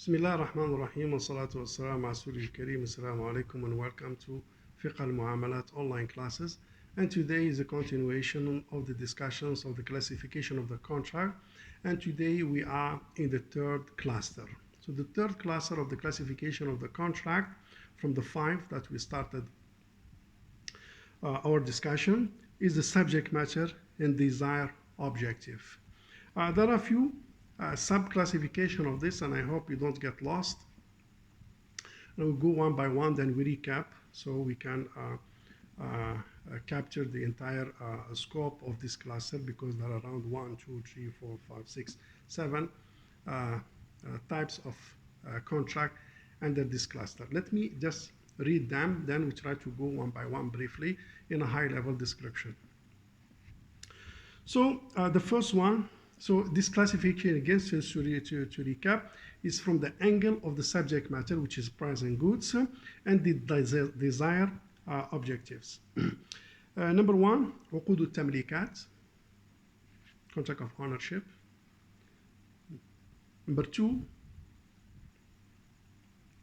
Bismillah ar-Rahman ar-Rahim wa salatu wa salam ala Rasulil Kareem. Assalamu alaikum and welcome to Fiqh al-Muamalat online classes. And today is a continuation of the discussions of the classification of the contract. And today we are in the third cluster. So the third cluster of the classification of the contract from the five that we started our discussion is the subject matter and desired objective. There are a few sub-classification of this, and I hope you don't get lost. And we'll go one by one, then we recap so we can capture the entire scope of this cluster, because there are around 1, 2, 3, 4, 5, 6, 7 types of contract under this cluster. Let me just read them, then we try to go one by one briefly in a high-level description. So the first one, so this classification, again, to recap, is from the angle of the subject matter, which is price and goods, and the desired objectives. Number one, عقود التمليكات, contract of ownership. Number two,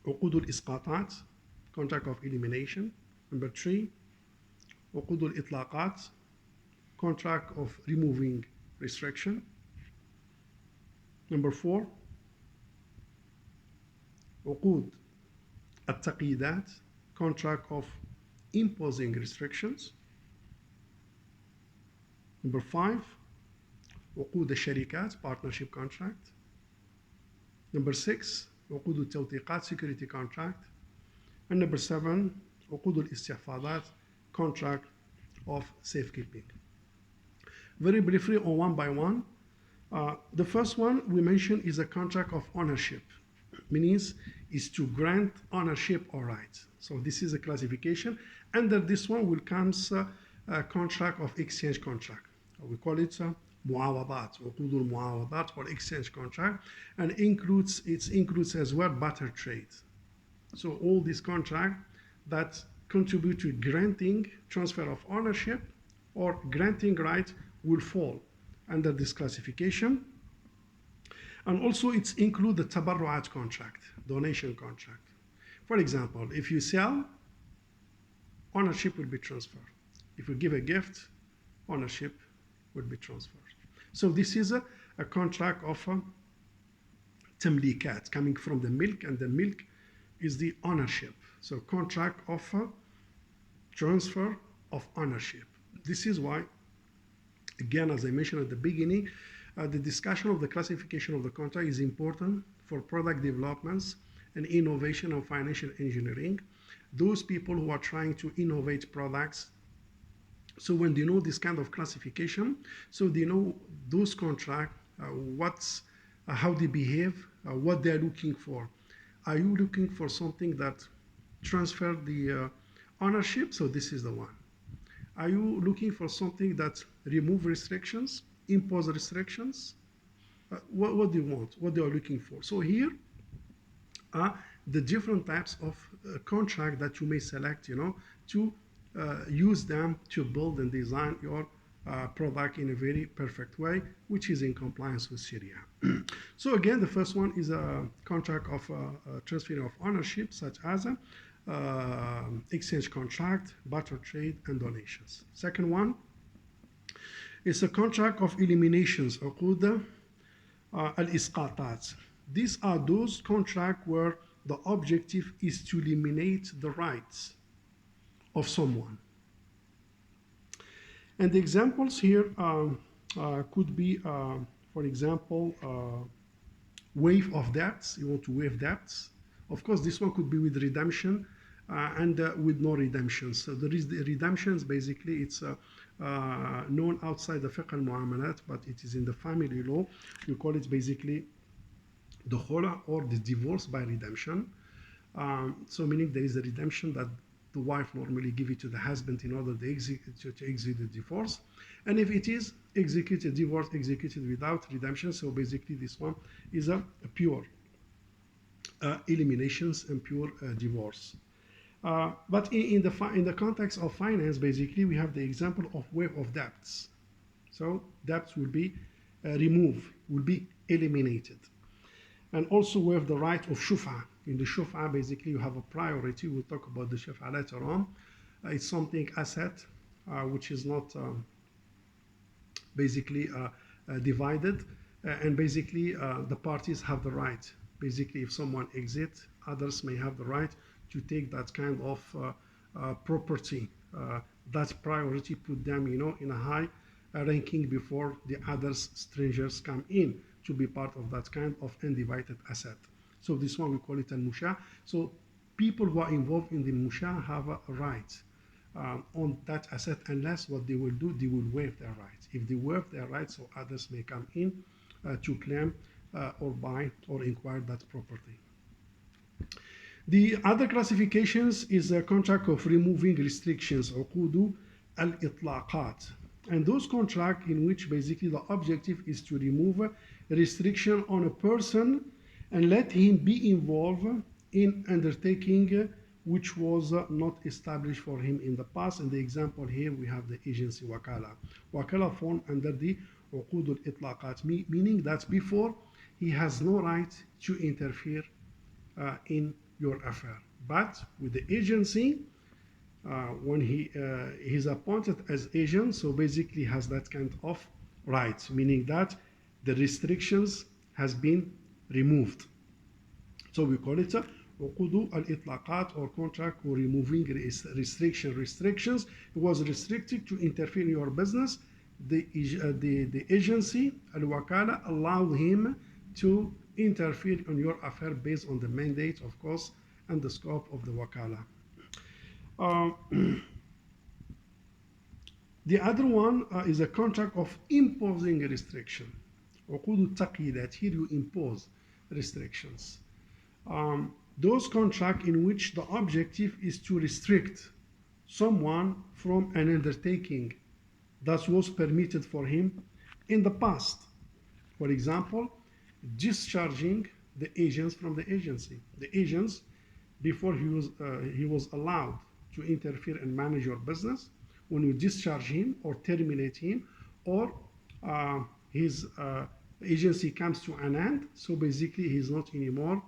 عقود الإسقاطات, contract of elimination. Number three, عقود الإطلاقات, contract of removing restriction. Number four, عقود التقييدات, contract of imposing restrictions. Number five, عقود الشركات, partnership contract. Number six, عقود التوثيقات, security contract. And number seven, عقود الاستحفاظات, contract of safekeeping. Very briefly on one by one. The first one we mentioned is a contract of ownership, means is to grant ownership or rights. So this is a classification. Under this one will comes a contract of exchange contract. We call it muawadat, عقود المعاوضات, or exchange contract, and it includes as well barter trade. So all these contracts that contribute to granting transfer of ownership or granting right will fall under this classification. And also it's include the tabarru'at contract, donation contract. For example, if you sell, ownership will be transferred. If you give a gift, ownership will be transferred. So this is a contract of tamlikat, coming from the milk, and the milk is the ownership. So contract of transfer of ownership. This is why, again, as I mentioned at the beginning, the discussion of the classification of the contract is important for product developments and innovation and financial engineering. Those people who are trying to innovate products, so when they know this kind of classification, so they know those contracts, how they behave, what they're looking for. Are you looking for something that transfer the ownership? So this is the one. Are you looking for something that remove restrictions, impose restrictions? What do you want? What they are looking for? So here are the different types of contract that you may select, to use them to build and design your product in a very perfect way, which is in compliance with Sharia. So again, the first one is a contract of transfer of ownership, such as exchange contract, barter trade, and donations. Second one is a contract of eliminations, عقود الإسقاطات. These are those contracts where the objective is to eliminate the rights of someone. And the examples here could be, for example, waive of debts. You want to waive debts. Of course, this one could be with redemption and with no redemption. So there is the redemptions. Basically, it's known outside the Fiqh al-Muamalat, but it is in the family law. You call it basically the khula, or the divorce by redemption. So meaning there is a redemption that the wife normally give it to the husband in order to execute the divorce. And if it is executed, divorce executed without redemption, so basically this one is a pure eliminations and pure divorce. But in the context of finance, basically we have the example of waive of debts. So debts will be removed, will be eliminated. and also we have the right of shuf'a. In the shuf'a, basically you have a priority. We'll talk about the shuf'a later on. It's something asset which is not basically divided, and basically the parties have the right. Basically, if someone exits, others may have the right to take that kind of property. That priority put them, in a high ranking before the others, strangers, come in to be part of that kind of undivided asset. So this one we call it al-musha. So people who are involved in the musha have a right on that asset, unless what they will do, they will waive their rights. If they waive their rights, so others may come in to claim or buy or acquire that property. The other classifications is a contract of removing restrictions, عقود al-itlaqat. And those contracts in which basically the objective is to remove a restriction on a person and let him be involved in undertaking which was not established for him in the past. And the example here we have the agency wakala. Wakala formed under the uqud al-itlaqat, meaning that before he has no right to interfere in your affair. But with the agency, when he's appointed as agent, so basically has that kind of rights, meaning that the restrictions has been removed. So we call it uqud al-itlaqat, or contract for removing restrictions. It was restricted to interfere in your business. The agency, al-wakala, allowed him to interfere in your affair based on the mandate, of course, and the scope of the wakala. The other one is a contract of imposing a restriction. عقود التقييدات, here you impose restrictions. Those contracts in which the objective is to restrict someone from an undertaking that was permitted for him in the past. For example, discharging the agents from the agency. The agents, before he was allowed to interfere and manage your business, when you discharge him or terminate him, or his agency comes to an end, so basically he's not anymore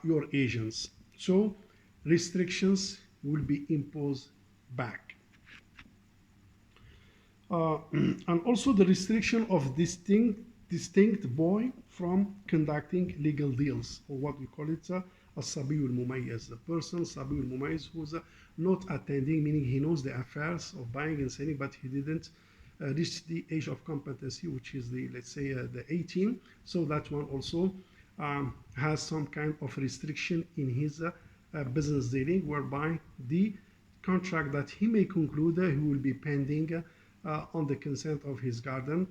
your agents. So restrictions will be imposed back. And also the restriction of distinct boy from conducting legal deals, or what we call it as-sabiy al-mumayyiz, the person sabiy al-mumayyiz who's not attending, meaning he knows the affairs of buying and selling, but he didn't reach the age of competency, which is the, let's say, the 18. So that one also has some kind of restriction in his business dealing, whereby the contract that he may conclude, he will be pending on the consent of his guardian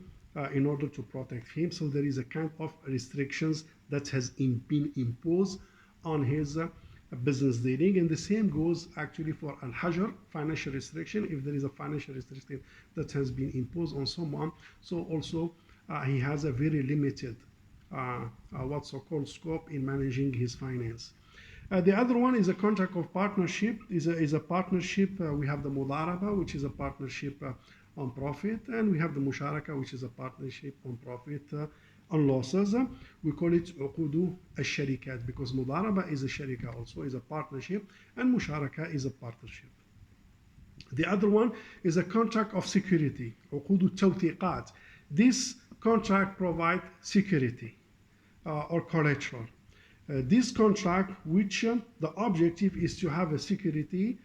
in order to protect him. So there is a kind of restrictions that has been imposed on his business dealing. And the same goes actually for al-hajar, financial restriction. If there is a financial restriction that has been imposed on someone, so also he has a very limited what's so-called scope in managing his finance. The other one is a contract of partnership. Is a partnership. We have the mudaraba, which is a partnership on profit, and we have the musharaka, which is a partnership on profit on losses. We call it uqudu al-sharikat, because mudaraba is a sharika, also is a partnership, and musharaka is a partnership. The other one is a contract of security, uqudu tawthiqat. This contract provides security or collateral. This contract, which the objective is to have a security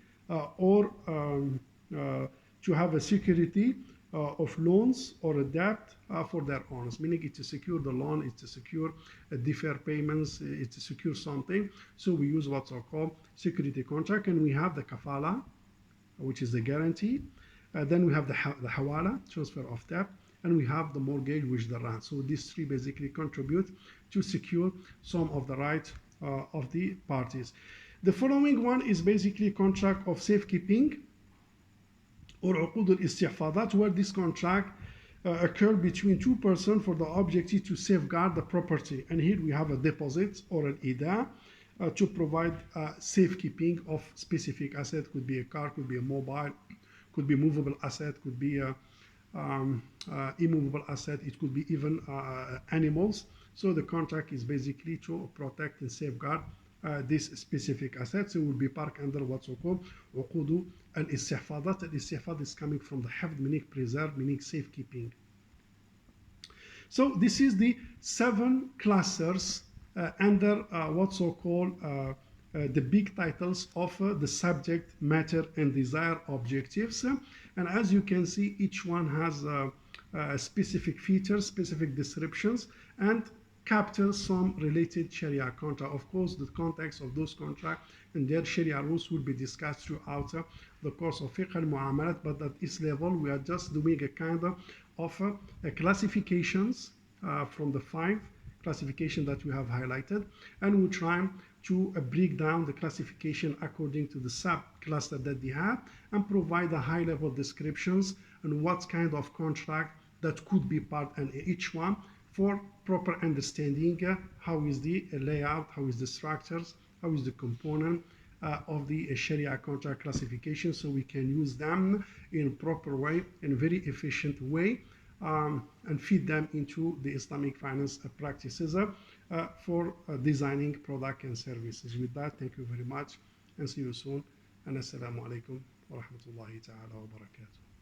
to have a security of loans or a debt for their owners, meaning it's to secure the loan, it's to secure deferred payments, it's to secure something. So we use what's called security contract, and we have the kafala, which is the guarantee. Then we have the hawala, transfer of debt, and we have the mortgage, which is the rent. So these three basically contribute to secure some of the rights of the parties. The following one is basically contract of safekeeping, or uqud al-istihfadat, where this contract occurred between two persons for the objective to safeguard the property. And here we have a deposit or an ida to provide safekeeping of specific asset. Could be a car, could be a mobile, could be movable asset, could be immovable asset, it could be even animals. So the contract is basically to protect and safeguard this specific asset. So it will be parked under what's called عقود الاستحفاظات. الاستحفاظ is coming from the حفظ, meaning preserve, meaning safekeeping. So this is the 7 clusters under what's so-called the big titles of the subject matter and desire objectives. And as you can see, each one has specific features, specific descriptions, and captures some related Sharia contract. Of course, the context of those contracts and their Sharia rules will be discussed throughout the course of Fiqh al-Muamalat, but at this level, we are just doing a kind of classifications from the 5 classifications that we have highlighted, and we'll try to break down the classification according to the sub-cluster that they have and provide a high-level descriptions and what kind of contract that could be part in each one for proper understanding how is the layout, how is the structures, how is the component of the Sharia contract classification, so we can use them in a proper way, in a very efficient way, and feed them into the Islamic finance practices for designing product and services. With that, thank you very much and see you soon. And assalamu alaikum wa rahmatullahi ta'ala wa barakatuh.